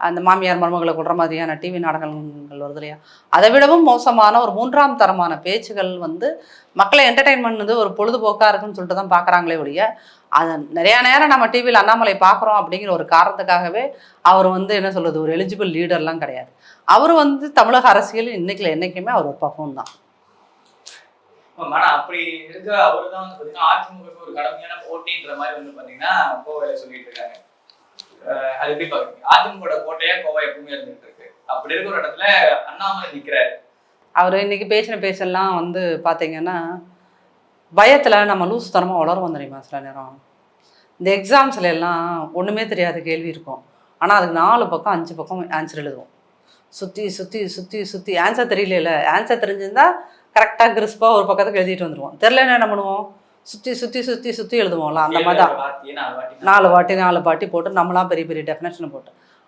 அந்த மாமியார் மருமகளை கொள்ற மாதிரியான டிவி நாடகங்கள் வருது இல்லையா, அதை விடவும் மோசமான ஒரு 3ஆம் தரமான பேச்சுகள் வந்து மக்களை என்டர்டெயின்மெண்ட் வந்து ஒரு பொழுதுபோக்காக இருக்குன்னு சொல்லிட்டு தான் பார்க்குறாங்களே ஒழிய, அதை நிறையா நேரம் நம்ம டிவியில் அண்ணாமலை பார்க்குறோம் அப்படிங்கிற ஒரு காரணத்துக்காகவே அவர் வந்து என்ன சொல்கிறது, ஒரு எலிஜிபிள் லீடர்லாம் கிடையாது. அவர் வந்து தமிழக அரசியல் இன்னைக்குல என்றைக்குமே அவர் ஒரு பஃபூன் தான். ஆனா அப்படி இருக்க அவரு தான் வந்து பாத்தீங்கன்னா அதிமுக ஒரு கடுமையான போட்டின்ற மாதிரி வந்து பாத்தீங்கன்னா கோவையில சொல்லிட்டு இருக்காங்க. அது எப்படி பாக்குறீங்க? அதிமுக கோட்டையா கோவை எப்பவுமே இருந்துட்டு இருக்கு. அப்படி இருக்கிற இடத்துல அண்ணாமலை நிக்கிறாரு. அவர் இன்னைக்கு பேசின பேச்செல்லாம் வந்து பார்த்தீங்கன்னா பயத்தில் நம்ம லூசுத்தனமாக வளருவோம் தெரியுமா சில நேரம். இந்த எக்ஸாம்ஸ்ல எல்லாம் ஒன்றுமே தெரியாத கேள்வி இருக்கும், ஆனால் அதுக்கு 4 பக்கம் 5 பக்கம் ஆன்சர் எழுதுவோம். சுற்றி சுற்றி சுற்றி சுற்றி ஆன்சர் தெரியல, ஆன்சர் தெரிஞ்சிருந்தா கரெக்டாக கிறிஸ்பாக ஒரு பக்கத்துக்கு எழுதிட்டு வந்துடுவோம். தெரிலன்னா என்ன பண்ணுவோம், சுற்றி சுற்றி சுற்றி சுற்றி எழுதுவோம்ல, அந்த மாதிரி தான் 4 வாட்டி போட்டு நம்மளாம் பெரிய பெரிய டெஃபினேஷனை போட்டு